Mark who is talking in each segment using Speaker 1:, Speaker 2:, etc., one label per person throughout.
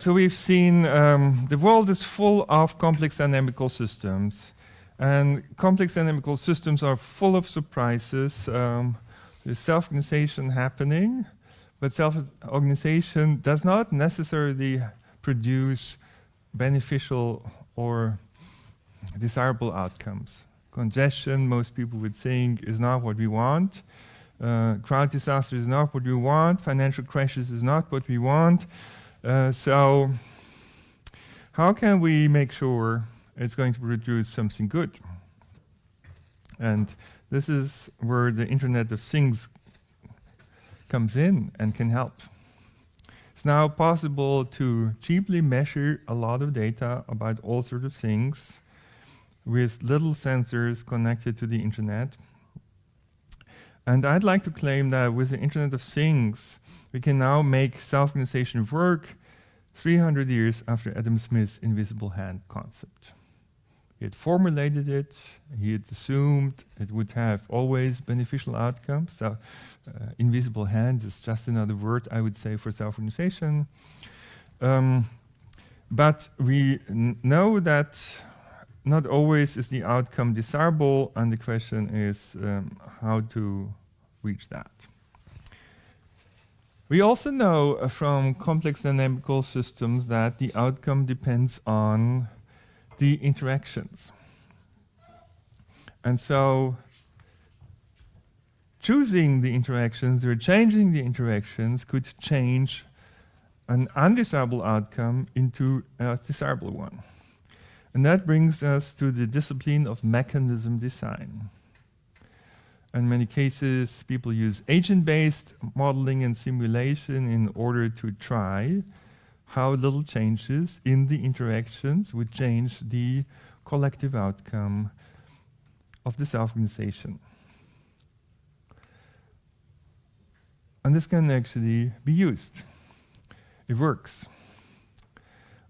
Speaker 1: So we've seen the world is full of complex dynamical systems. And complex dynamical systems are full of surprises. There's self-organization happening, but self-organization does not necessarily produce beneficial or desirable outcomes. Congestion, most people would think, is not what we want. Crowd disaster is not what we want. Financial crashes is not what we want. So how can we make sure it's going to produce something good? And this is where the Internet of Things comes in and can help. It's now possible to cheaply measure a lot of data about all sorts of things with little sensors connected to the Internet. And I'd like to claim that with the Internet of Things, we can now make self-organization work 300 years after Adam Smith's invisible hand concept. He had formulated it, he had assumed it would have always beneficial outcomes. So invisible hand is just another word, I would say, for self-organization. But we know that not always is the outcome desirable, and the question is how to reach that. We also know from complex dynamical systems that the outcome depends on the interactions. And so choosing the interactions or changing the interactions could change an undesirable outcome into a desirable one. And that brings us to the discipline of mechanism design. In many cases, people use agent-based modeling and simulation in order to try how little changes in the interactions would change the collective outcome of the self-organization. And this can actually be used. It works.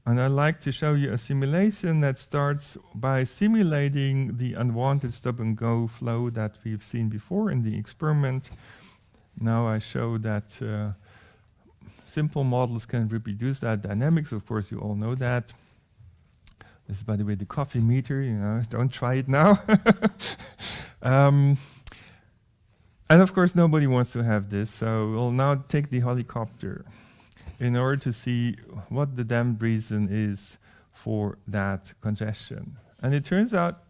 Speaker 1: And I'd like to show you a simulation that starts by simulating the unwanted stop-and-go flow that we've seen before in the experiment. Now I show that simple models can reproduce that dynamics. Of course, you all know that. This is, by the way, the coffee meter. Don't try it now. And of course, nobody wants to have this. So we'll now take the helicopter in order to see what the damned reason is for that congestion. And it turns out,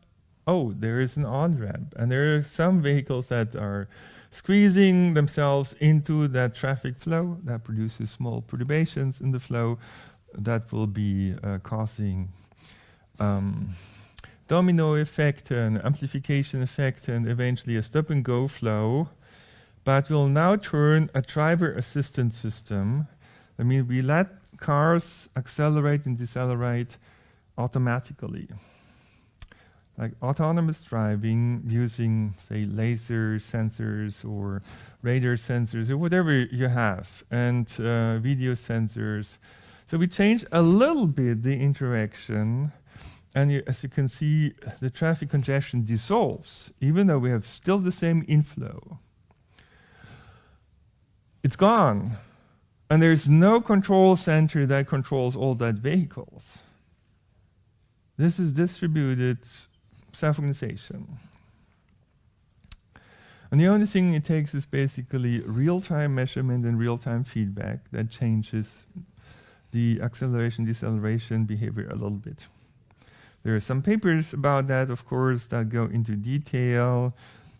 Speaker 1: oh, there is an on-ramp. And there are some vehicles that are squeezing themselves into that traffic flow that produces small perturbations in the flow that will be causing domino effect and amplification effect and eventually a stop-and-go flow. But we'll now turn a driver assistance system. I mean, we let cars accelerate and decelerate automatically. Like autonomous driving using, say, laser sensors or radar sensors or whatever you have, and video sensors. So we change a little bit the interaction, and as you can see, the traffic congestion dissolves, even though we have still the same inflow. It's gone. And there's no control center that controls all that vehicles. This is distributed self-organization. And the only thing it takes is basically real-time measurement and real-time feedback that changes the acceleration, deceleration behavior a little bit. There are some papers about that, of course, that go into detail.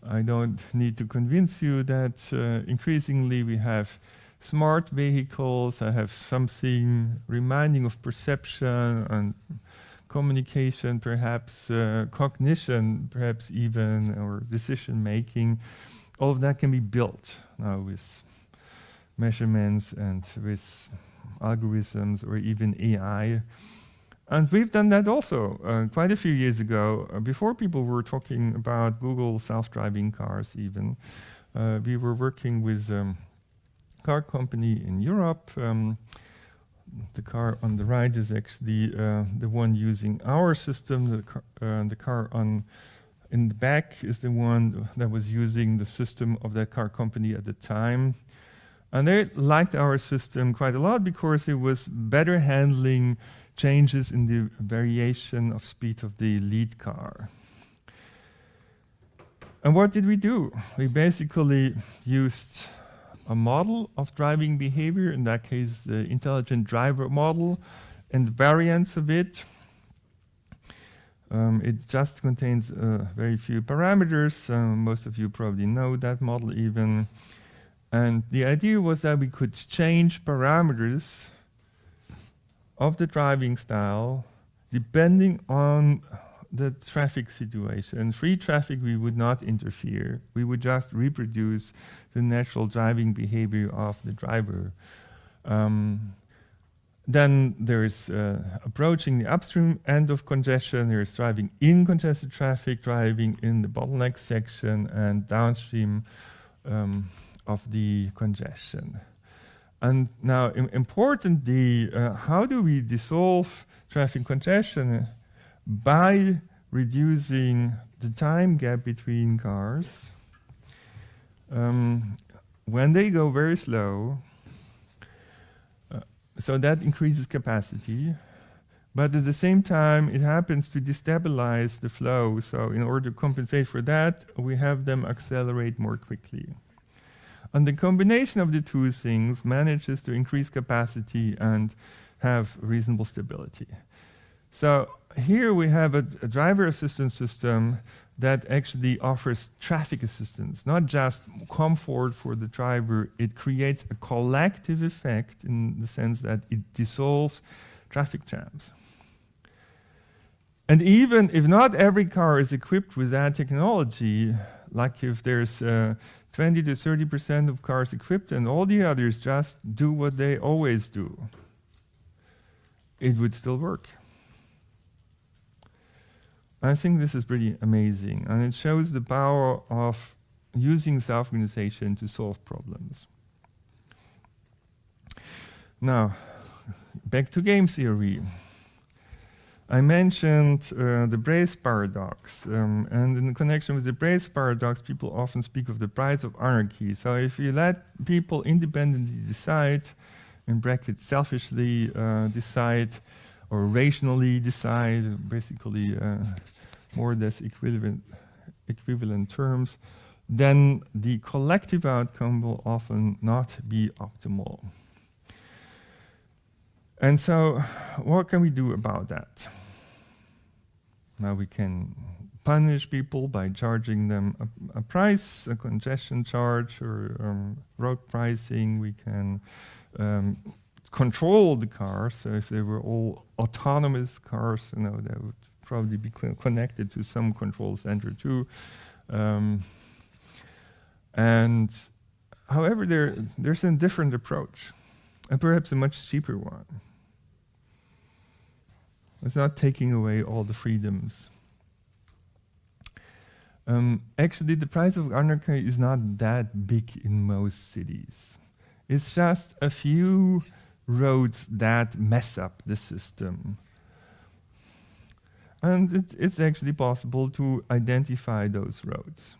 Speaker 1: I don't need to convince you that increasingly we have smart vehicles that have something reminding of perception and communication, perhaps cognition, perhaps even, or decision making. All of that can be built now with measurements and with algorithms or even AI. And we've done that also quite a few years ago, before people were talking about Google self-driving cars even. We were working with car company in Europe. The car on the right is actually the one using our system. The car in the back is the one that was using the system of that car company at the time. And they liked our system quite a lot because it was better handling changes in the variation of speed of the lead car. And what did we do? We basically used a model of driving behavior, in that case the intelligent driver model, and variants of it. It just contains very few parameters. Most of you probably know that model even. And the idea was that we could change parameters of the driving style depending on the traffic situation. In free traffic, we would not interfere. We would just reproduce the natural driving behavior of the driver. Then there's approaching the upstream end of congestion. There's driving in congested traffic, driving in the bottleneck section, and downstream of the congestion. And now, importantly, how do we dissolve traffic congestion? By reducing the time gap between cars. When they go very slow, so that increases capacity, but at the same time it happens to destabilize the flow. So in order to compensate for that, we have them accelerate more quickly. And the combination of the two things manages to increase capacity and have reasonable stability. So here we have a driver assistance system that actually offers traffic assistance, not just comfort for the driver. It creates a collective effect in the sense that it dissolves traffic jams. And even if not every car is equipped with that technology, like if there's 20 to 30% of cars equipped and all the others just do what they always do, it would still work. I think this is pretty amazing, and it shows the power of using self-organization to solve problems. Now, back to game theory. I mentioned the Brace paradox, and in connection with the Brace paradox, people often speak of the price of anarchy. So if you let people independently decide, in brackets selfishly decide, or rationally decide, basically more or less equivalent terms, then the collective outcome will often not be optimal. And so what can we do about that? Now we can punish people by charging them a price, a congestion charge, or road pricing. We can control the cars. So if they were all autonomous cars, they would probably be connected to some control center too. And however, there's a different approach, and perhaps a much cheaper one. It's not taking away all the freedoms. Actually, the price of anarchy is not that big in most cities. It's just a few roads that mess up the system. And it's actually possible to identify those roads.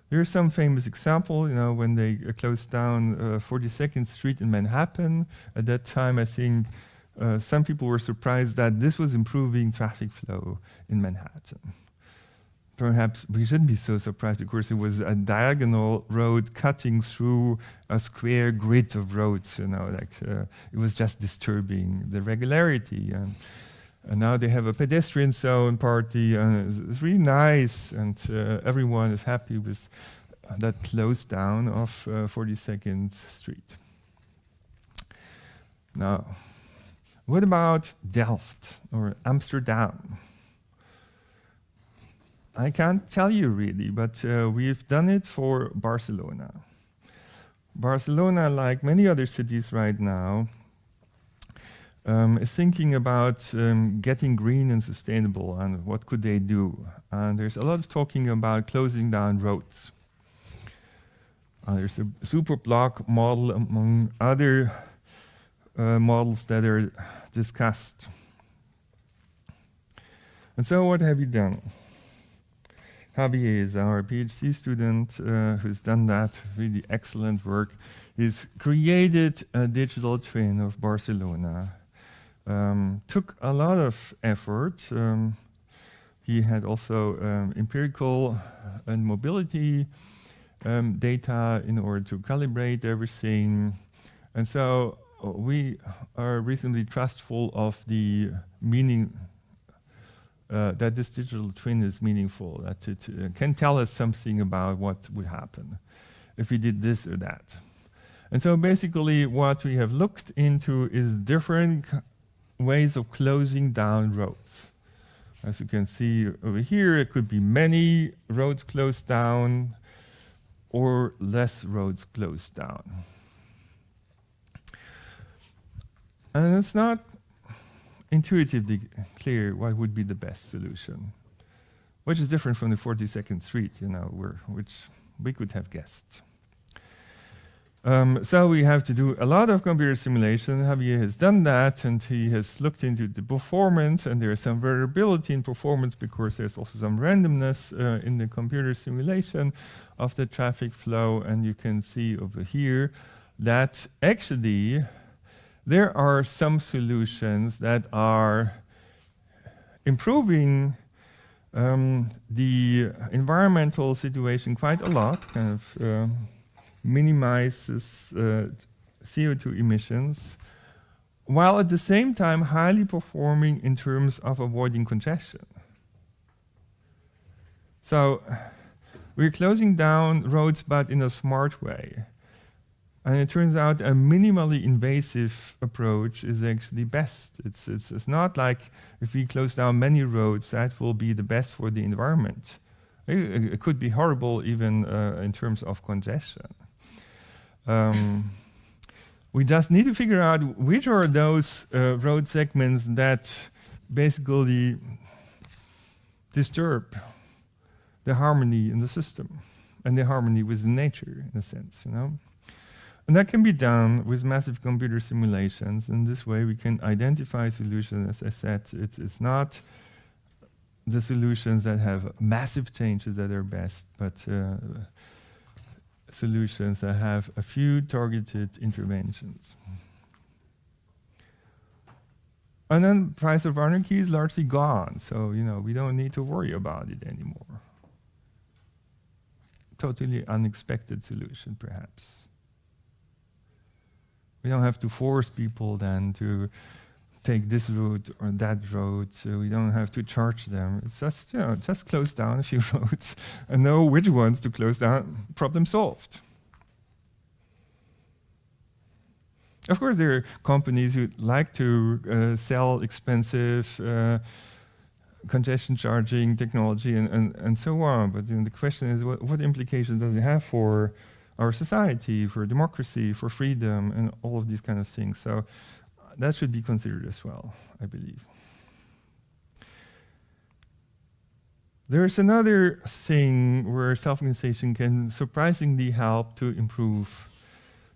Speaker 1: There's some famous example, when they closed down 42nd Street in Manhattan. At that time, I think some people were surprised that this was improving traffic flow in Manhattan. Perhaps we shouldn't be so surprised because it was a diagonal road cutting through a square grid of roads. It was just disturbing the regularity. And now they have a pedestrian zone partly. It's really nice, and everyone is happy with that close down of 42nd Street. Now, what about Delft or Amsterdam? I can't tell you really, but we've done it for Barcelona. Barcelona, like many other cities right now, is thinking about getting green and sustainable, and what could they do. And there's a lot of talking about closing down roads. There's a super block model among other models that are discussed. And so what have you done? Javier is our PhD student who's done that really excellent work. He's created a digital twin of Barcelona. Took a lot of effort. He had also empirical and mobility data in order to calibrate everything. And so we are reasonably trustful of the meaning that this digital twin is meaningful, that it can tell us something about what would happen if we did this or that. And so basically what we have looked into is different ways of closing down roads. As you can see over here, it could be many roads closed down or less roads closed down. And it's not intuitively clear what would be the best solution, which is different from the 42nd Street, which we could have guessed. So we have to do a lot of computer simulation. Javier has done that, and he has looked into the performance, and there is some variability in performance because there's also some randomness in the computer simulation of the traffic flow. And you can see over here that actually there are some solutions that are improving the environmental situation quite a lot, kind of minimizes CO2 emissions, while at the same time highly performing in terms of avoiding congestion. So we're closing down roads, but in a smart way. And it turns out a minimally invasive approach is actually best. It's not like if we close down many roads, that will be the best for the environment. It could be horrible even in terms of congestion. We just need to figure out which are those road segments that basically disturb the harmony in the system and the harmony with nature, in a sense, And that can be done with massive computer simulations. In this way, we can identify solutions. As I said, it's not the solutions that have massive changes that are best, but solutions that have a few targeted interventions. And then price of anarchy is largely gone, so we don't need to worry about it anymore. Totally unexpected solution, perhaps. We don't have to force people then to take this route or that route, so we don't have to charge them. It's just, just close down a few roads and know which ones to close down, problem solved. Of course, there are companies who like to sell expensive congestion charging technology and so on, but the question is what implications does it have for our society, for democracy, for freedom, and all of these kind of things. So that should be considered as well, I believe. There's another thing where self-organization can surprisingly help to improve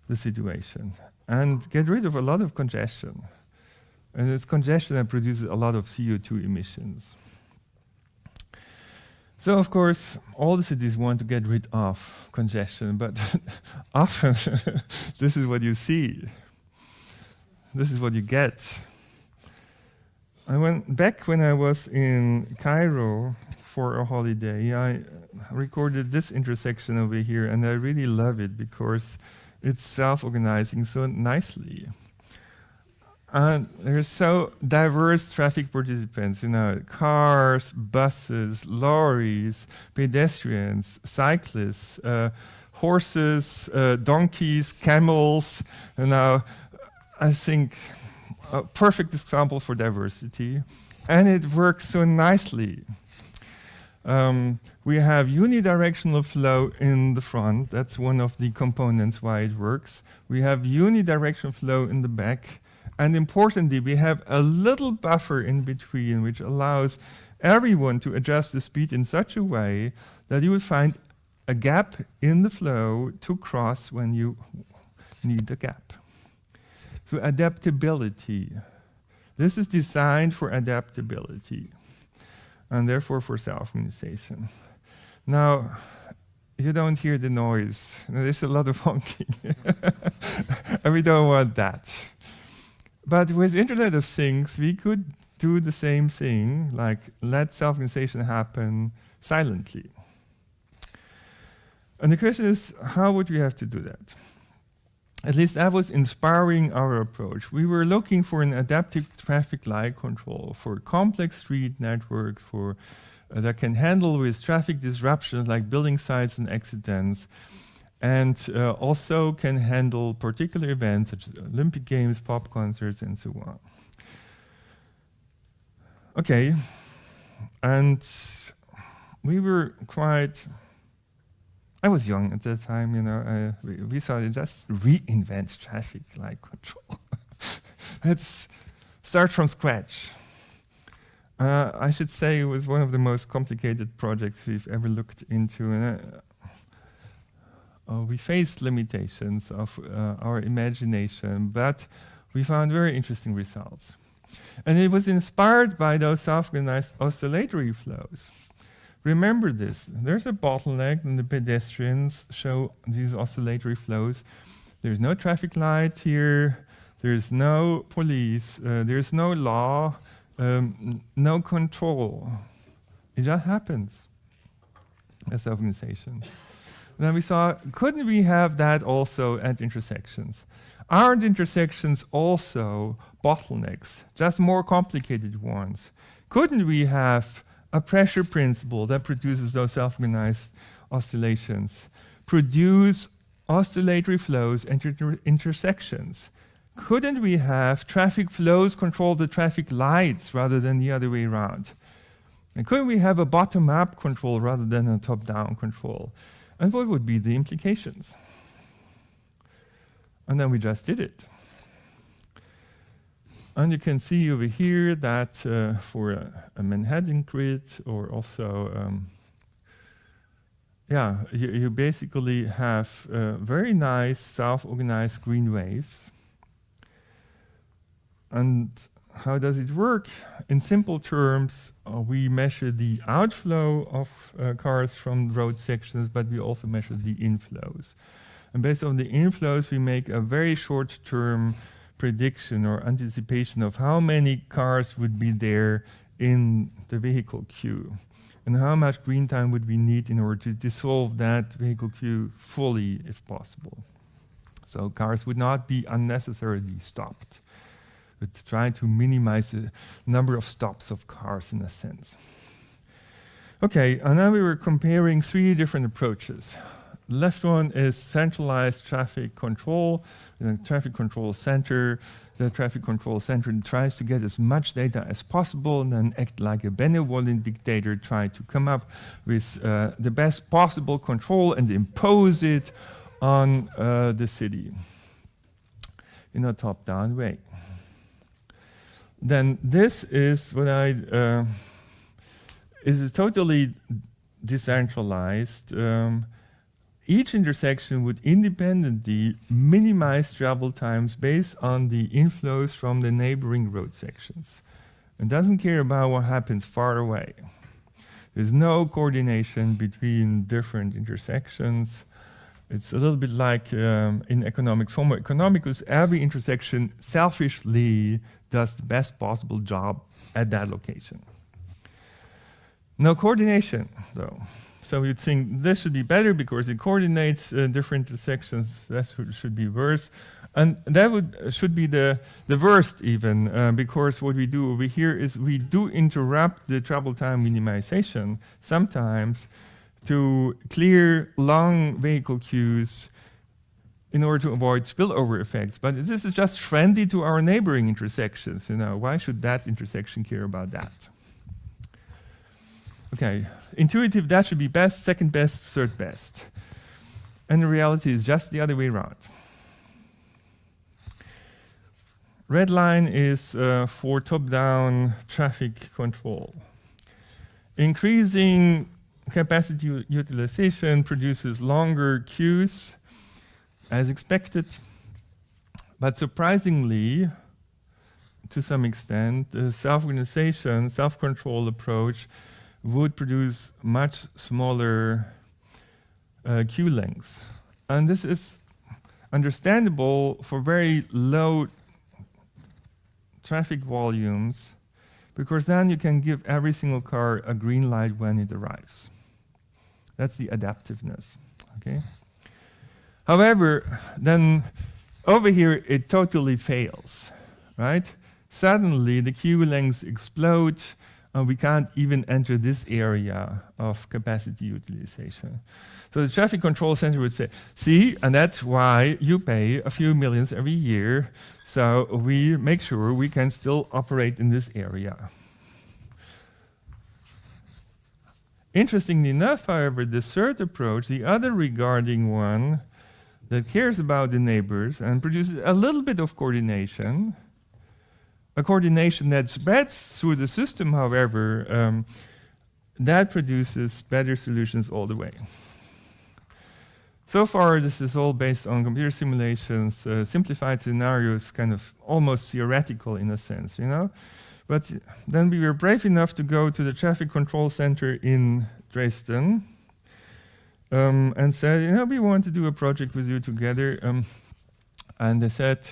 Speaker 1: the situation and get rid of a lot of congestion. And it's congestion that produces a lot of CO2 emissions. So, of course, all the cities want to get rid of congestion, but often this is what you see. This is what you get. I went back when I was in Cairo for a holiday. I recorded this intersection over here, and I really love it because it's self-organizing so nicely. And there's so diverse traffic participants, cars, buses, lorries, pedestrians, cyclists, horses, donkeys, camels. And now I think a perfect example for diversity. And it works so nicely. We have unidirectional flow in the front. That's one of the components why it works. We have unidirectional flow in the back. And importantly, we have a little buffer in between, which allows everyone to adjust the speed in such a way that you will find a gap in the flow to cross when you need a gap. So adaptability. This is designed for adaptability, and therefore for self-organization. Now, you don't hear the noise. There's a lot of honking. And we don't want that. But with Internet of Things, we could do the same thing, like let self-organization happen silently. And the question is, how would we have to do that? At least that was inspiring our approach. We were looking for an adaptive traffic light control for complex street networks, for that can handle with traffic disruptions like building sites and accidents, and also can handle particular events such as Olympic Games, pop concerts, and so on. Okay, and we were quite, I was young at that time, you know, we thought it just reinvent traffic light control. Let's start from scratch. I should say it was one of the most complicated projects we've ever looked into. And we faced limitations of our imagination, but we found very interesting results. And it was inspired by those self-organized oscillatory flows. Remember this, there's a bottleneck and the pedestrians show these oscillatory flows. There's no traffic light here, there's no police, there's no law, no control. It just happens as self-organization. Then we saw, couldn't we have that also at intersections? Aren't intersections also bottlenecks, just more complicated ones? Couldn't we have a pressure principle that produces those self-organized oscillations, produce oscillatory flows at intersections? Couldn't we have traffic flows control the traffic lights rather than the other way around? And couldn't we have a bottom-up control rather than a top-down control? And what would be the implications? And then we just did it. And you can see over here that for a Manhattan grid, or also, you basically have very nice self-organized green waves. And how does it work? In simple terms, we measure the outflow of cars from road sections, but we also measure the inflows. And based on the inflows, we make a very short-term prediction or anticipation of how many cars would be there in the vehicle queue, and how much green time would we need in order to dissolve that vehicle queue fully, if possible. So cars would not be unnecessarily stopped, but try to minimize the number of stops of cars in a sense. Okay, and now we were comparing 3 different approaches. The left one is centralized traffic control, the traffic control center. The traffic control center tries to get as much data as possible and then act like a benevolent dictator, try to come up with the best possible control and impose it on the city in a top-down way. Then this is what is totally decentralized. Each intersection would independently minimize travel times based on the inflows from the neighboring road sections. It doesn't care about what happens far away. There's no coordination between different intersections. It's a little bit like in economics, Homo economicus, every intersection selfishly does the best possible job at that location. No coordination, though. So you'd think this should be better because it coordinates different intersections. That should be worse. And that should be the worst even, because what we do over here is we do interrupt the travel time minimization sometimes to clear long vehicle queues in order to avoid spillover effects. But this is just friendly to our neighboring intersections. You know, why should that intersection care about that? Okay, intuitive, that should be best, second best, third best. And the reality is just the other way around. Red line is for top-down traffic control. Increasing capacity utilization produces longer queues, as expected. But surprisingly, to some extent, the self-organization, self-control approach would produce much smaller queue lengths. And this is understandable for very low traffic volumes, because then you can give every single car a green light when it arrives. That's the adaptiveness. Okay. However, then over here it totally fails, right? Suddenly the queue lengths explode, and we can't even enter this area of capacity utilization. So the traffic control center would say, see, and that's why you pay a few millions every year, so we make sure we can still operate in this area. Interestingly enough, however, the third approach, the other regarding one that cares about the neighbors and produces a little bit of coordination, a coordination that spreads through the system, however, that produces better solutions all the way. So far, this is all based on computer simulations, simplified scenarios, kind of almost theoretical in a sense, you know? But then we were brave enough to go to the traffic control center in Dresden and said, you know, we want to do a project with you together. And they said,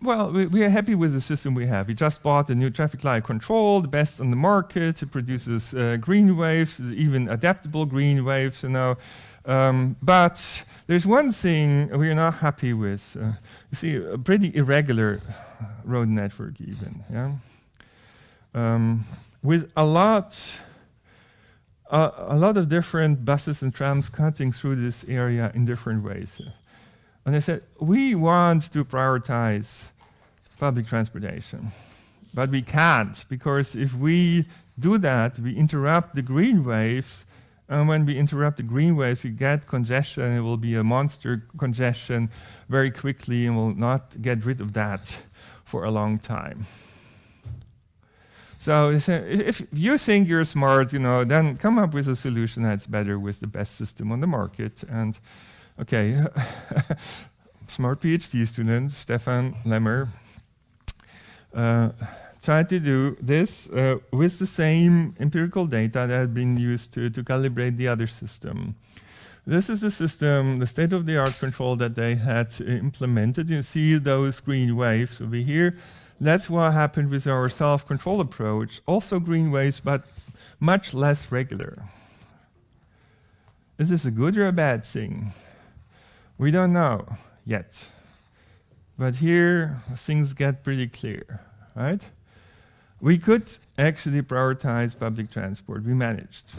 Speaker 1: well, we are happy with the system we have. We just bought a new traffic light control, the best on the market. It produces green waves, even adaptable green waves, you know. But there's one thing we are not happy with. You see, a pretty irregular road network even, yeah? With a lot of different buses and trams cutting through this area in different ways. And they said, we want to prioritize public transportation, but we can't, because if we do that, we interrupt the green waves, and when we interrupt the green waves, we get congestion. It will be a monster congestion very quickly, and we'll not get rid of that for a long time. So if you think you're smart, you know, then come up with a solution that's better with the best system on the market. And okay, smart PhD student Stefan Lemmer tried to do this with the same empirical data that had been used to calibrate the other system. This is the system, the state-of-the-art control that they had implemented. You see those green waves over here. That's what happened with our self-control approach. Also green waves, but much less regular. Is this a good or a bad thing? We don't know yet. But here, things get pretty clear, right? We could actually prioritize public transport. We managed.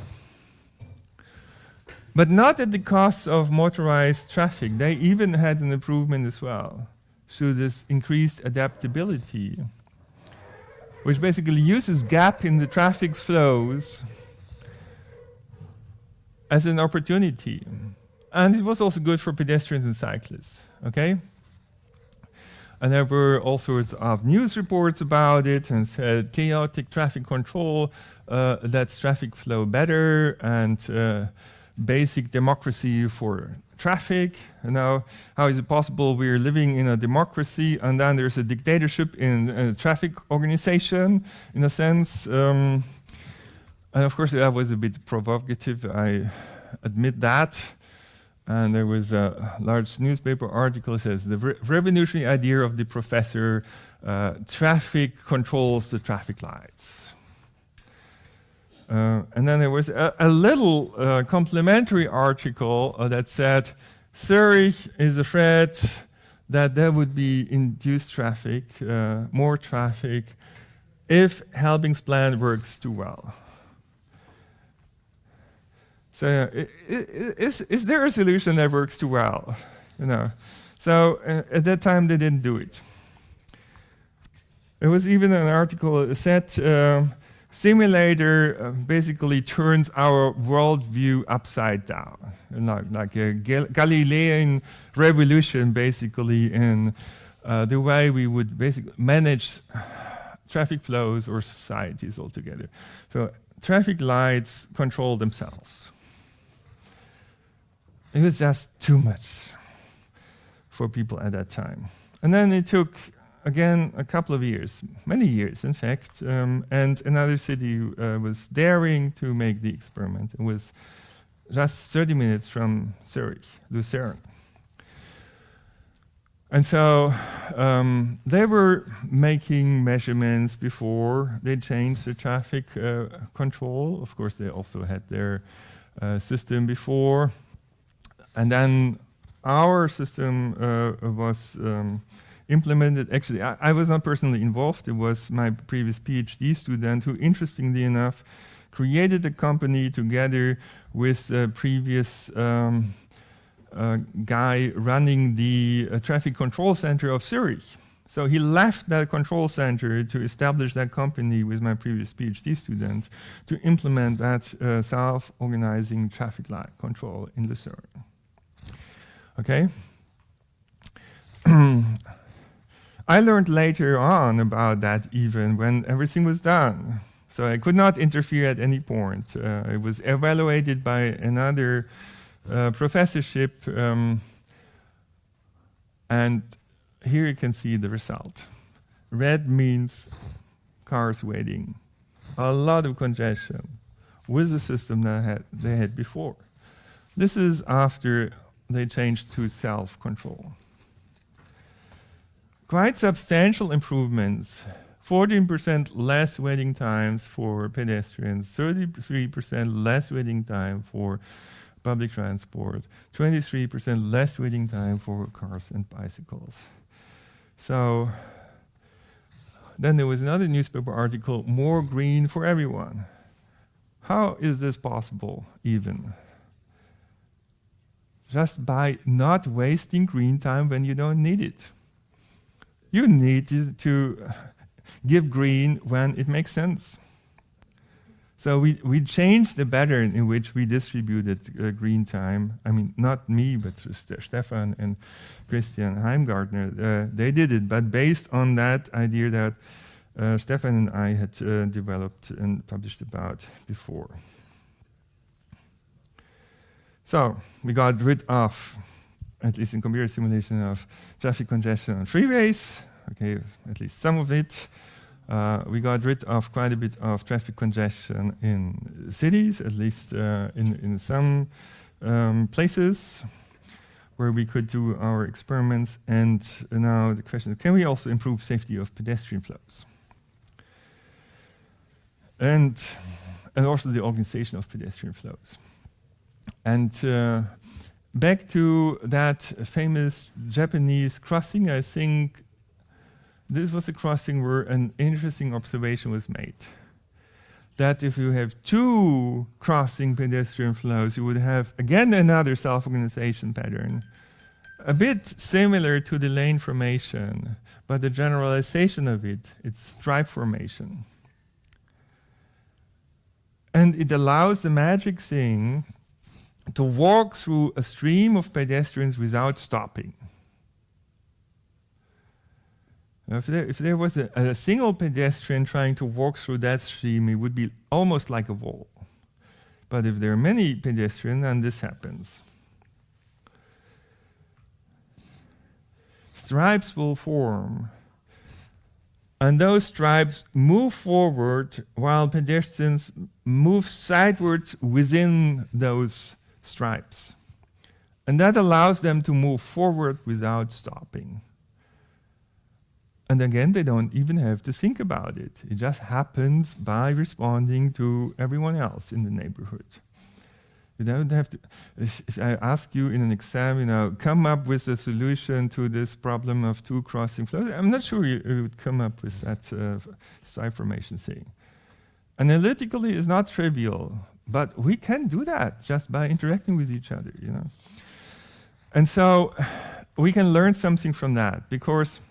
Speaker 1: But not at the cost of motorized traffic. They even had an improvement as well through this increased adaptability, which basically uses gap in the traffic flows as an opportunity. And it was also good for pedestrians and cyclists, okay? And there were all sorts of news reports about it, and said chaotic traffic control lets traffic flow better, and basic democracy for traffic. You know, how is it possible we're living in a democracy and then there's a dictatorship in a traffic organization, in a sense? And of course, that was a bit provocative, I admit that. And there was a large newspaper article that says, the revolutionary idea of the professor, traffic controls the traffic lights. And then there was a little complimentary article that said, Zurich is afraid that there would be induced traffic, more traffic, if Helbing's plan works too well. So is there a solution that works too well? You know, so at that time they didn't do it. There was even an article that said simulator basically turns our worldview upside down, like a Galilean revolution, basically, in the way we would basically manage traffic flows or societies altogether. So traffic lights control themselves. It was just too much for people at that time. And then it took again, a couple of years, many years, in fact, and another city was daring to make the experiment. It was just 30 minutes from Zurich, Lucerne. And so they were making measurements before they changed the traffic control. Of course, they also had their system before. And then our system was implemented. Actually, I was not personally involved. It was my previous PhD student who, interestingly enough, created a company together with a previous guy running the traffic control center of Zurich. So he left that control center to establish that company with my previous PhD student to implement that self-organizing traffic light control in Lucerne. Okay? I learned later on about that even when everything was done. So I could not interfere at any point. It was evaluated by another professorship, and here you can see the result. Red means cars waiting. A lot of congestion with the system that they had before. This is after they changed to self-control. Quite substantial improvements. 14% less waiting times for pedestrians, 33% less waiting time for public transport, 23% less waiting time for cars and bicycles. So then there was another newspaper article, more green for everyone. How is this possible even? Just by not wasting green time when you don't need it. You need to give green when it makes sense. So we changed the pattern in which we distributed green time. I mean, not me, but Stefan and Christian Heimgartner. They did it, but based on that idea that Stefan and I had developed and published about before. So we got rid of, at least in computer simulation, of traffic congestion on freeways. Okay, at least some of it. We got rid of quite a bit of traffic congestion in cities, at least in some places where we could do our experiments. And now the question is, can we also improve safety of pedestrian flows? And also the organization of pedestrian flows. And back to that famous Japanese crossing, I think this was a crossing where an interesting observation was made. That if you have two crossing pedestrian flows, you would have, again, another self-organization pattern. A bit similar to the lane formation, but the generalization of it, it's stripe formation. And it allows the magic thing to walk through a stream of pedestrians without stopping. If there was a single pedestrian trying to walk through that stream, it would be almost like a wall. But if there are many pedestrians, then this happens. Stripes will form. And those stripes move forward while pedestrians move sidewards within those stripes. And that allows them to move forward without stopping. And again, they don't even have to think about it. It just happens by responding to everyone else in the neighborhood. You don't have to, if I ask you in an exam, come up with a solution to this problem of two crossing flows, I'm not sure you would come up with that stripe formation thing. Analytically, it's not trivial, but we can do that just by interacting with each other, And so we can learn something from that, because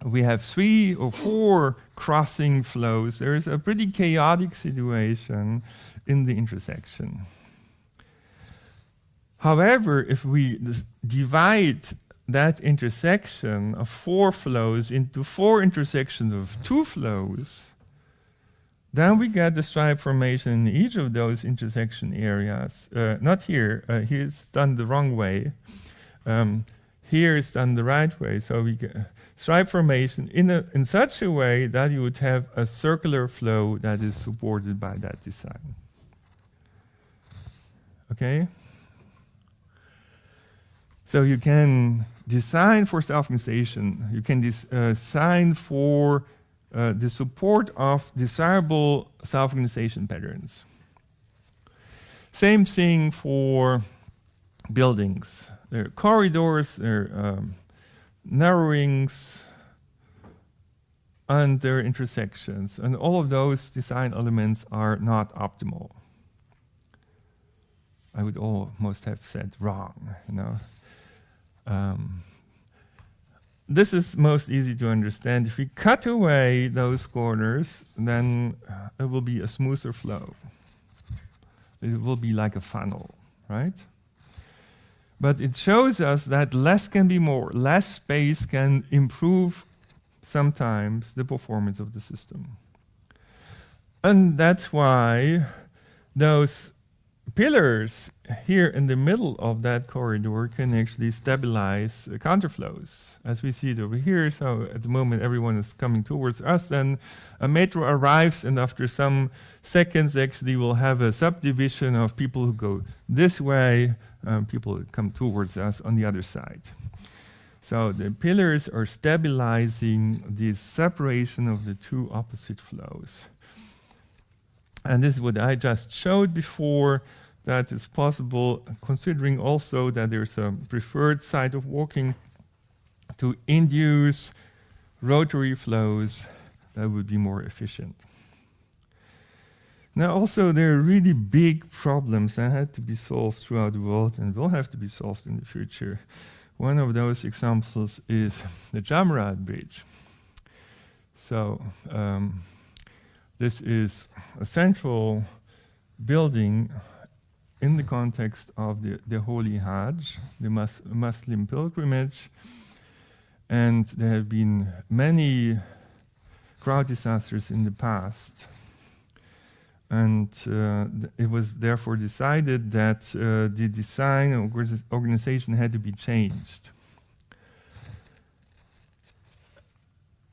Speaker 1: we have 3 or 4 crossing flows. There is a pretty chaotic situation in the intersection. However, if we divide that intersection of 4 flows into 4 intersections of 2 flows, then we get the stripe formation in each of those intersection areas. Not here. Here it's done the wrong way. Here it's done the right way. So stripe formation in such a way that you would have a circular flow that is supported by that design. Okay? So you can design for self-organization. You can design for the support of desirable self-organization patterns. Same thing for buildings. There are corridors, there are narrowings, and there are intersections. And all of those design elements are not optimal. I would almost have said wrong, you know. This is most easy to understand. If we cut away those corners, then it will be a smoother flow. It will be like a funnel, right? But it shows us that less can be more. Less space can improve sometimes the performance of the system. And that's why those pillars here in the middle of that corridor can actually stabilize counterflows, as we see it over here. So at the moment, everyone is coming towards us, and a metro arrives, and after some seconds, actually, we'll have a subdivision of people who go this way, people who come towards us on the other side. So the pillars are stabilizing the separation of the two opposite flows. And this is what I just showed before, that it's possible, considering also that there's a preferred side of walking, to induce rotary flows that would be more efficient. Now also there are really big problems that had to be solved throughout the world and will have to be solved in the future. One of those examples is the Jamrad Bridge. So this is a central building in the context of the Holy Hajj, the Muslim pilgrimage. And there have been many crowd disasters in the past. And it was therefore decided that the design and organization had to be changed.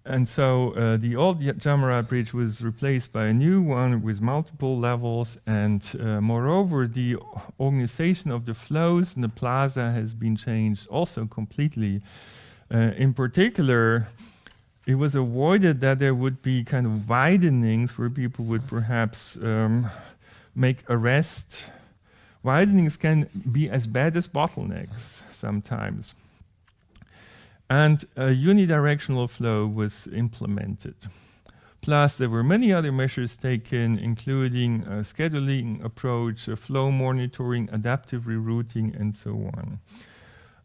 Speaker 1: And so the old Jamrad Bridge was replaced by a new one with multiple levels, and moreover, the organization of the flows in the plaza has been changed also completely. In particular, it was avoided that there would be kind of widenings where people would perhaps make a rest. Widenings can be as bad as bottlenecks sometimes. And a unidirectional flow was implemented. Plus, there were many other measures taken, including a scheduling approach, a flow monitoring, adaptive rerouting, and so on.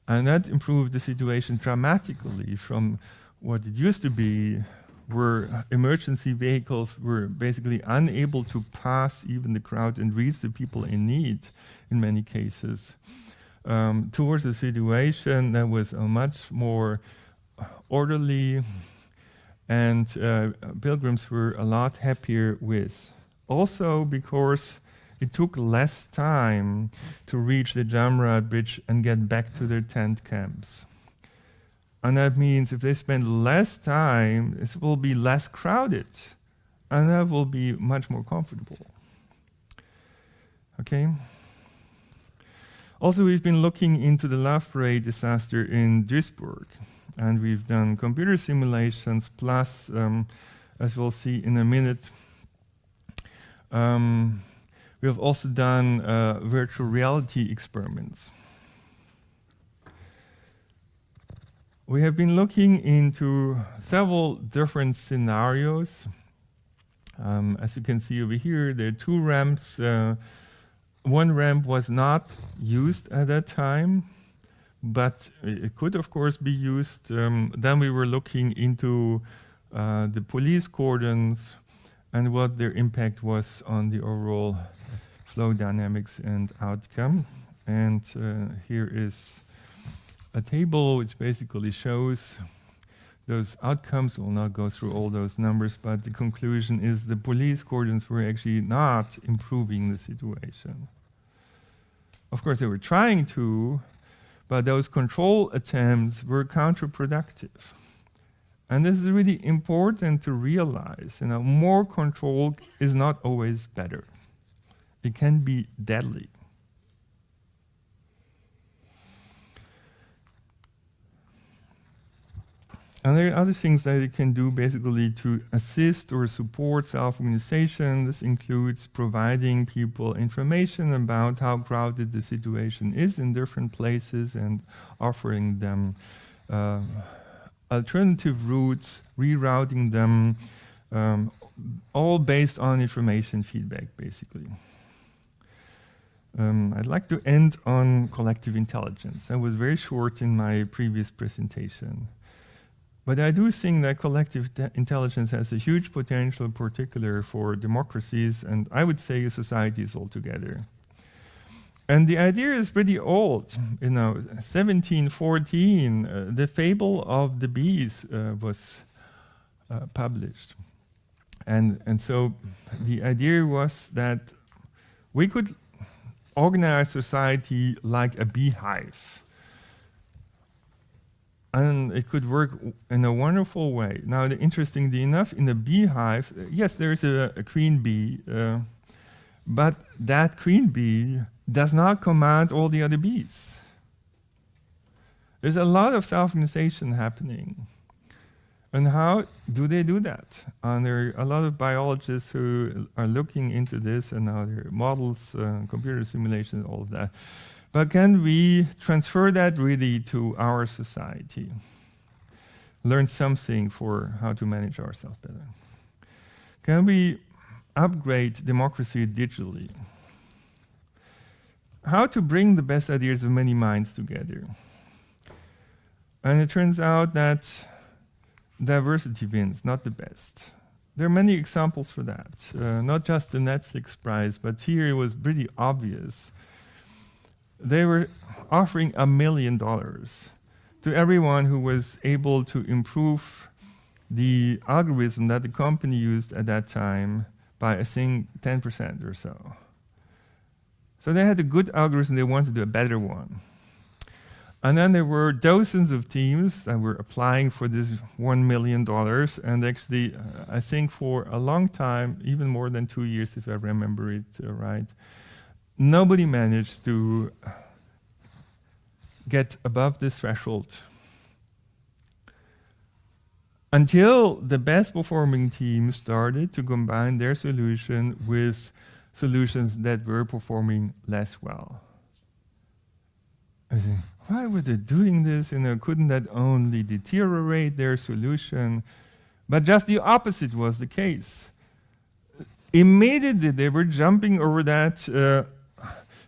Speaker 1: And that improved the situation dramatically from what it used to be, where emergency vehicles were basically unable to pass even the crowd and reach the people in need in many cases. Towards a situation that was much more orderly, and pilgrims were a lot happier with. Also because it took less time to reach the Jamrad Bridge and get back to their tent camps. And that means if they spend less time, it will be less crowded, and that will be much more comfortable. Okay? Also, we've been looking into the Love Parade disaster in Duisburg, and we've done computer simulations, plus, as we'll see in a minute, we have also done virtual reality experiments. We have been looking into several different scenarios. As you can see over here, there are two ramps. One ramp was not used at that time, but it could, of course, be used. Then we were looking into the police cordons and what their impact was on the overall flow dynamics and outcome. And here is a table which basically shows those outcomes. We'll not go through all those numbers, but the conclusion is the police cordons were actually not improving the situation. Of course, they were trying to, but those control attempts were counterproductive. And this is really important to realize. More control is not always better. It can be deadly. And there are other things that it can do basically to assist or support self-organization. This includes providing people information about how crowded the situation is in different places and offering them alternative routes, rerouting them, all based on information feedback, basically. I'd like to end on collective intelligence. I was very short in my previous presentation. But I do think that collective intelligence has a huge potential, in particular for democracies, and I would say societies altogether. And the idea is pretty old. 1714, the fable of the bees was published. And so the idea was that we could organize society like a beehive. And it could work in a wonderful way. Now, interestingly enough, in a beehive, yes, there is a queen bee, but that queen bee does not command all the other bees. There's a lot of self-organization happening. And how do they do that? And there are a lot of biologists who are looking into this, and now there are models, computer simulations, all of that. But can we transfer that really to our society? Learn something for how to manage ourselves better. Can we upgrade democracy digitally? How to bring the best ideas of many minds together? And it turns out that diversity wins, not the best. There are many examples for that. Not just the Netflix prize, but here it was pretty obvious. They were offering $1 million to everyone who was able to improve the algorithm that the company used at that time by, I think, 10% or so. So they had a good algorithm, they wanted to do a better one. And then there were dozens of teams that were applying for this $1 million, and actually, I think for a long time, even more than 2 years, if I remember it right, nobody managed to get above this threshold until the best performing team started to combine their solution with solutions that were performing less well. I think, why were they doing this? Couldn't that only deteriorate their solution? But just the opposite was the case. Immediately they were jumping over that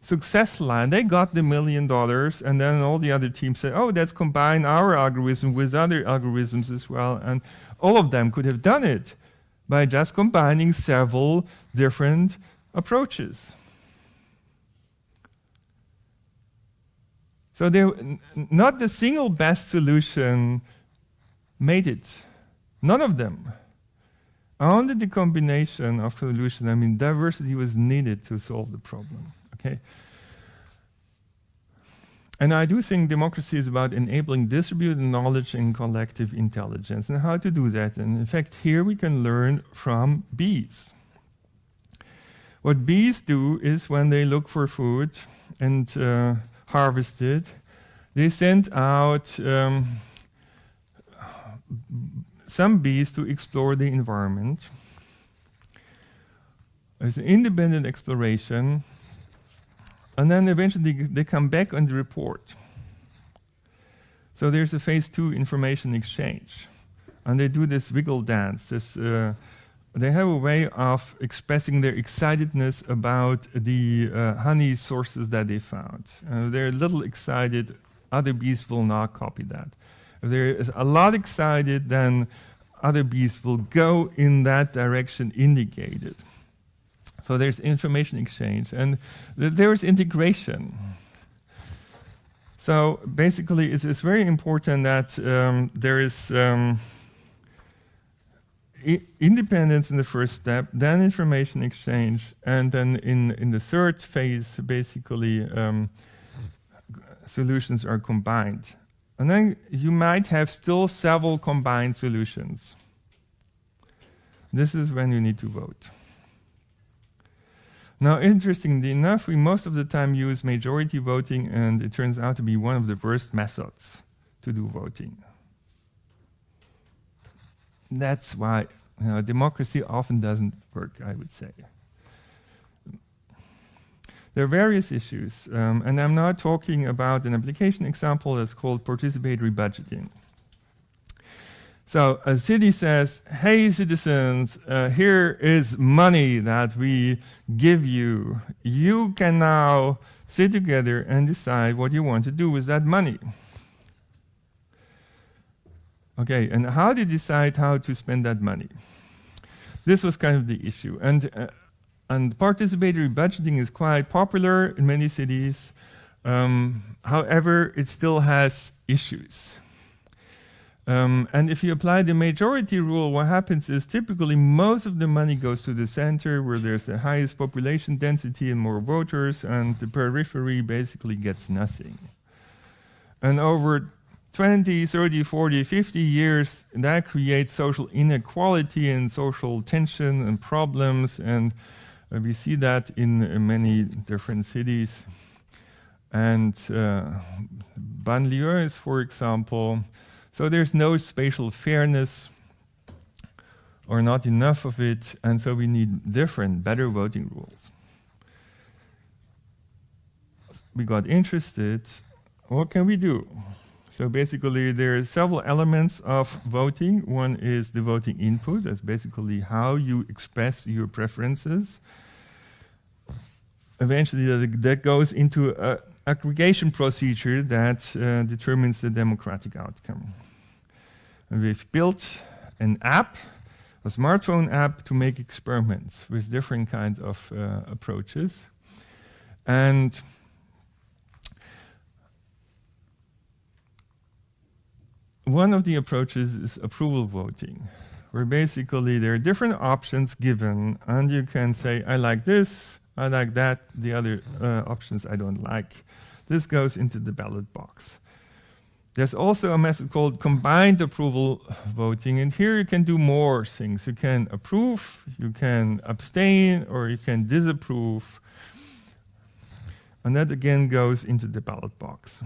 Speaker 1: success line. They got the $1 million, and then all the other teams said, oh, let's combine our algorithm with other algorithms as well. And all of them could have done it by just combining several different approaches. So not the single best solution made it. None of them. Only the combination of solutions. I mean, diversity was needed to solve the problem. Okay. And I do think democracy is about enabling distributed knowledge and collective intelligence, and how to do that. And in fact, here we can learn from bees. What bees do is when they look for food and harvest it, they send out some bees to explore the environment. It's an independent exploration. And then eventually they come back and report. So there's a phase 2 information exchange. And they do this wiggle dance. They have a way of expressing their excitedness about the honey sources that they found. They're a little excited. Other bees will not copy that. If there is a lot excited, then other bees will go in that direction indicated. So there's information exchange, and there's integration. So basically, it's very important that there is independence in the first step, then information exchange, and then in the third phase, basically, solutions are combined. And then you might have still several combined solutions. This is when you need to vote. Now, interestingly enough, we most of the time use majority voting, and it turns out to be one of the worst methods to do voting. That's why democracy often doesn't work, I would say. There are various issues, and I'm now talking about an application example that's called participatory budgeting. So a city says, hey citizens, here is money that we give you. You can now sit together and decide what you want to do with that money. Okay, and how do you decide how to spend that money? This was kind of the issue. And participatory budgeting is quite popular in many cities. However, it still has issues. And if you apply the majority rule, what happens is typically most of the money goes to the center where there's the highest population density and more voters, and the periphery basically gets nothing. And over 20, 30, 40, 50 years, that creates social inequality and social tension and problems, and we see that in many different cities. And banlieues, for example, so there's no spatial fairness, or not enough of it, and so we need different, better voting rules. We got interested, what can we do? So basically there are several elements of voting. One is the voting input, that's basically how you express your preferences. Eventually that goes into an aggregation procedure that determines the democratic outcome. And we've built an app, a smartphone app, to make experiments with different kinds of approaches. And one of the approaches is approval voting, where basically there are different options given, and you can say, I like this, I like that, the other options I don't like. This goes into the ballot box. There's also a method called combined approval voting, and here you can do more things. You can approve, you can abstain, or you can disapprove. And that again goes into the ballot box.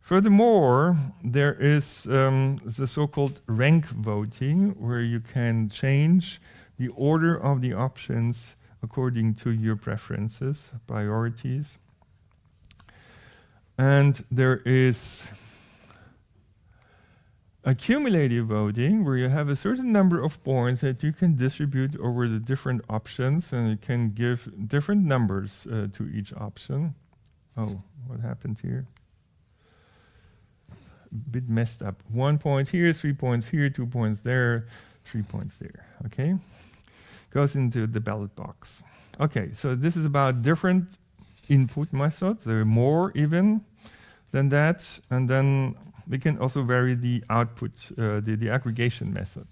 Speaker 1: Furthermore, there is the so-called rank voting, where you can change the order of the options according to your preferences, priorities. And there is accumulative voting, where you have a certain number of points that you can distribute over the different options, and you can give different numbers to each option. Oh, what happened here? Bit messed up. 1 point here, 3 points here, 2 points there, 3 points there. Okay? Goes into the ballot box. Okay, so this is about different input methods. There are more even than that, and then we can also vary the output, the aggregation method.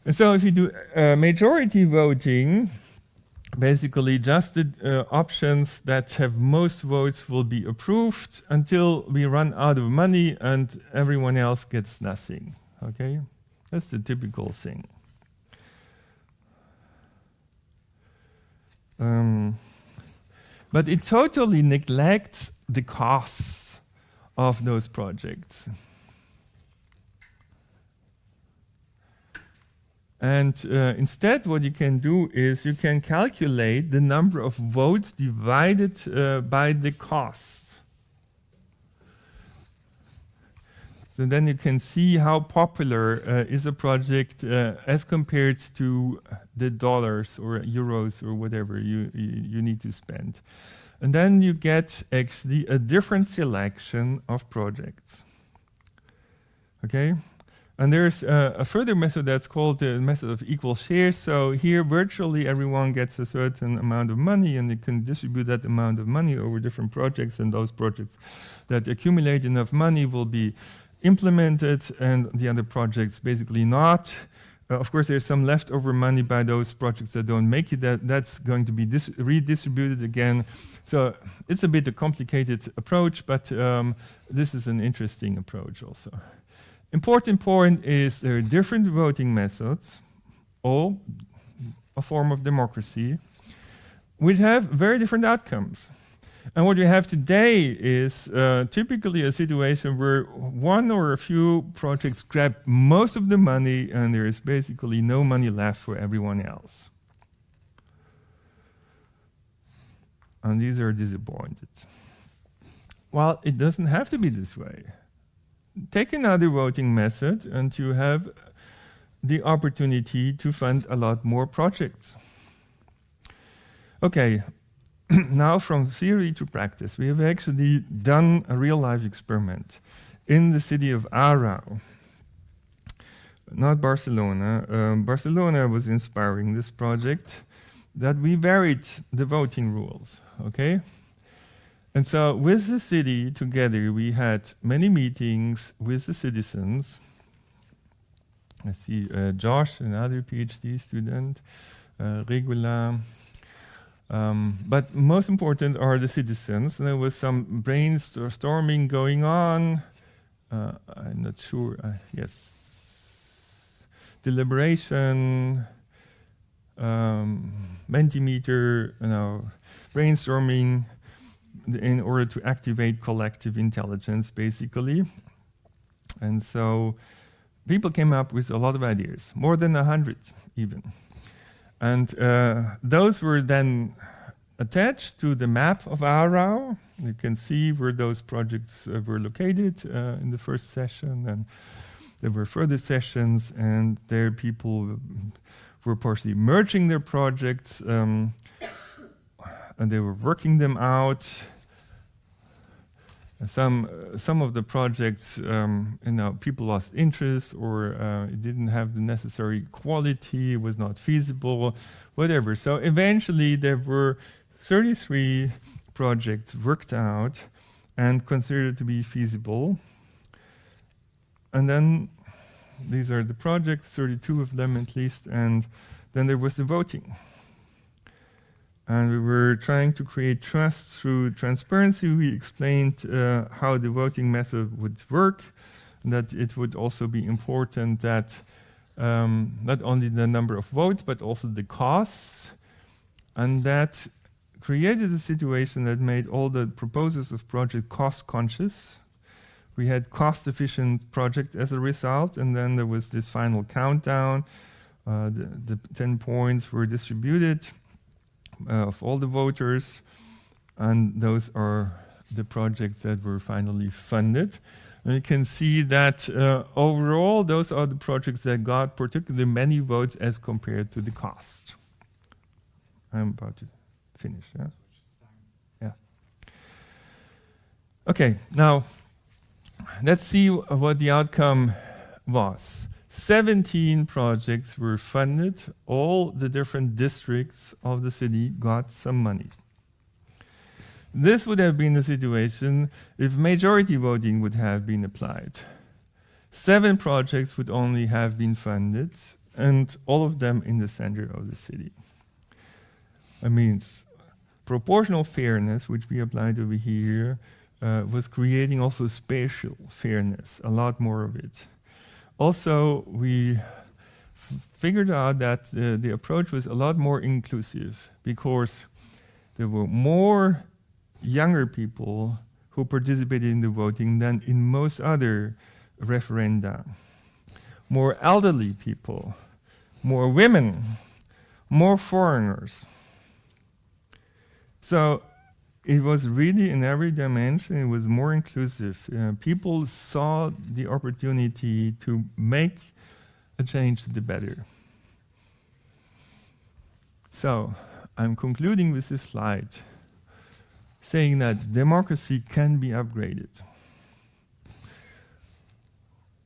Speaker 1: And so if you do majority voting, basically just the options that have most votes will be approved until we run out of money and everyone else gets nothing. Okay, that's the typical thing. But it totally neglects the costs of those projects. And instead what you can do is you can calculate the number of votes divided by the cost. So then you can see how popular is a project as compared to the dollars or euros or whatever you need to spend. And then you get actually a different selection of projects. Okay? And there's a further method that's called the method of equal shares. So here virtually everyone gets a certain amount of money, and they can distribute that amount of money over different projects, and those projects that accumulate enough money will be implemented, and the other projects basically not. Of course, there's some leftover money by those projects that don't make it. That's going to be redistributed again. So it's a bit a complicated approach, but this is an interesting approach also. Important point is there are different voting methods, all a form of democracy, which have very different outcomes. And what you have today is typically a situation where one or a few projects grab most of the money and there is basically no money left for everyone else. And these are disappointed. Well, it doesn't have to be this way. Take another voting method and you have the opportunity to fund a lot more projects. Okay. Now from theory to practice, we have actually done a real-life experiment in the city of Aarau, not Barcelona. Barcelona was inspiring this project, that we varied the voting rules, okay? And so with the city together, we had many meetings with the citizens. I see Josh, another PhD student, Regula. But most important are the citizens. And there was some brainstorming going on. I'm not sure. Yes. Deliberation, Mentimeter, brainstorming in order to activate collective intelligence, basically. And so people came up with a lot of ideas, more than 100 even. And those were then attached to the map of Aarau. You can see where those projects were located in the first session, and there were further sessions, and there people were partially merging their projects, and they were working them out. Some of the projects, people lost interest, or it didn't have the necessary quality, it was not feasible, whatever. So eventually there were 33 projects worked out and considered to be feasible. And then these are the projects, 32 of them at least, and then there was the voting. And we were trying to create trust through transparency. We explained how the voting method would work, and that it would also be important that not only the number of votes, but also the costs. And that created a situation that made all the proposers of project cost conscious. We had cost-efficient project as a result, and then there was this final countdown. The 10 points were distributed of all the voters, and those are the projects that were finally funded. And you can see that overall, those are the projects that got particularly many votes as compared to the cost. I'm about to finish, yeah? Yeah. Okay, now let's see what the outcome was. 17 projects were funded. All the different districts of the city got some money. This would have been the situation if majority voting would have been applied. 7 projects would only have been funded, and all of them in the center of the city. That means proportional fairness, which we applied over here, was creating also spatial fairness, a lot more of it. Also, we figured out that the approach was a lot more inclusive because there were more younger people who participated in the voting than in most other referenda. More elderly people, more women, more foreigners. So it was really in every dimension, it was more inclusive. People saw the opportunity to make a change to the better. So I'm concluding with this slide, saying that democracy can be upgraded.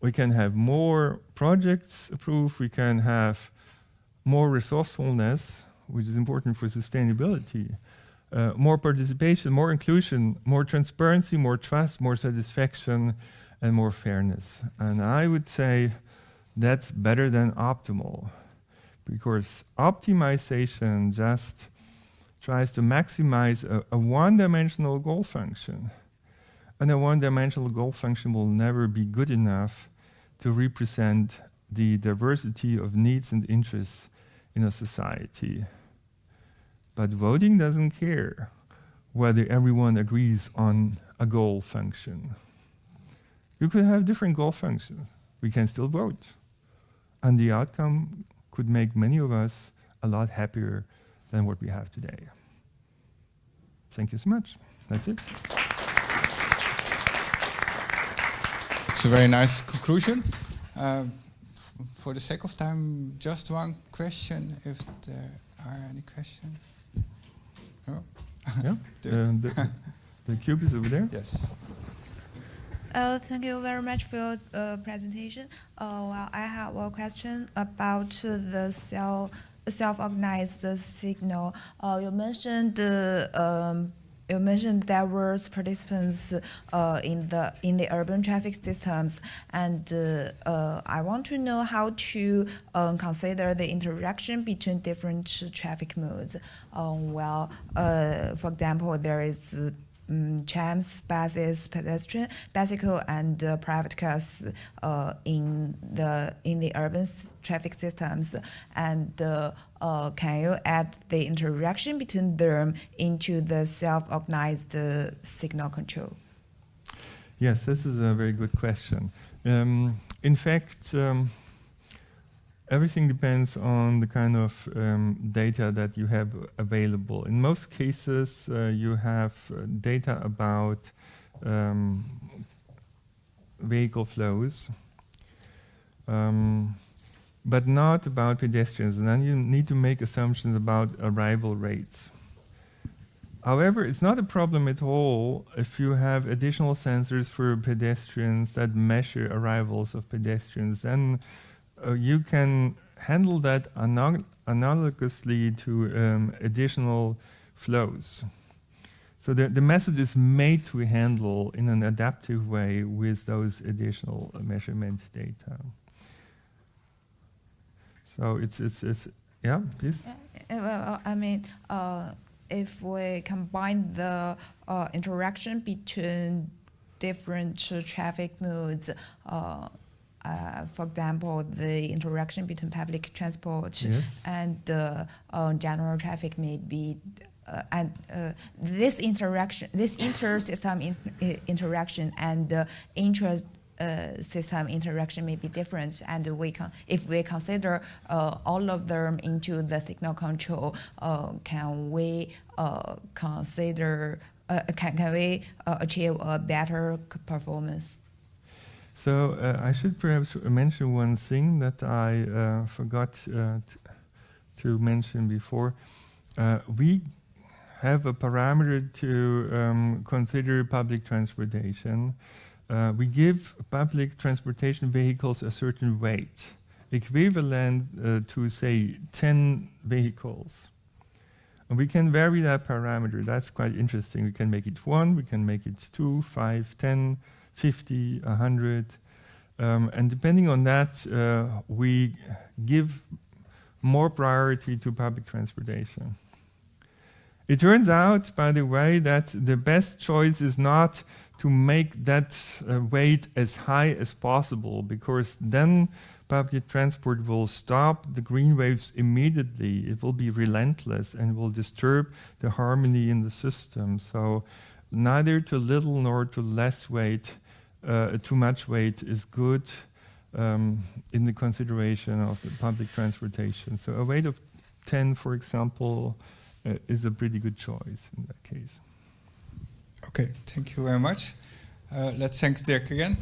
Speaker 1: We can have more projects approved, we can have more resourcefulness, which is important for sustainability. More participation, more inclusion, more transparency, more trust, more satisfaction, and more fairness. And I would say that's better than optimal, because optimization just tries to maximize a one-dimensional goal function. And a one-dimensional goal function will never be good enough to represent the diversity of needs and interests in a society. But voting doesn't care whether everyone agrees on a goal function. You could have different goal functions. We can still vote. And the outcome could make many of us a lot happier than what we have today. Thank you so much. That's it.
Speaker 2: It's a very nice conclusion. For the sake of time, just one question, if there are any questions. No?
Speaker 1: Yeah. The cube is over there.
Speaker 2: Yes.
Speaker 3: Thank you very much for your presentation. Well, I have a question about the self-organized signal. You mentioned diverse participants in the urban traffic systems, and I want to know how to consider the interaction between different traffic modes. Well, for example, there is trams, buses, pedestrian, bicycle, and private cars in the urban traffic systems. And can you add the interaction between them into the self-organized signal control?
Speaker 1: Yes, this is a very good question. In fact, everything depends on the kind of data that you have available. In most cases, you have data about vehicle flows, but not about pedestrians. And then you need to make assumptions about arrival rates. However, it's not a problem at all if you have additional sensors for pedestrians that measure arrivals of pedestrians. Then you can handle that analogously to additional flows. So the method is made to handle in an adaptive way with those additional measurement data. So it's yeah, please.
Speaker 3: Well, I mean, if we combine the interaction between different traffic modes, for example, the interaction between public transport and general traffic may be, this inter-system interaction and intra-system interaction may be different, and if we consider all of them into the signal control, can we achieve a better performance?
Speaker 1: So I should perhaps mention one thing that I forgot to mention before. We have a parameter to consider public transportation. We give public transportation vehicles a certain weight, equivalent to, say, 10 vehicles. And we can vary that parameter. That's quite interesting. We can make it 1, we can make it 2, 5, 10, 50, 100, and depending on that, we give more priority to public transportation. It turns out, by the way, that the best choice is not to make that weight as high as possible, because then public transport will stop the green waves immediately. It will be relentless and will disturb the harmony in the system. So neither too little nor too less weight. Too much weight is good in the consideration of the public transportation. So a weight of 10, for example, is a pretty good choice in that case.
Speaker 2: Okay, thank you very much. Let's thank Dirk again.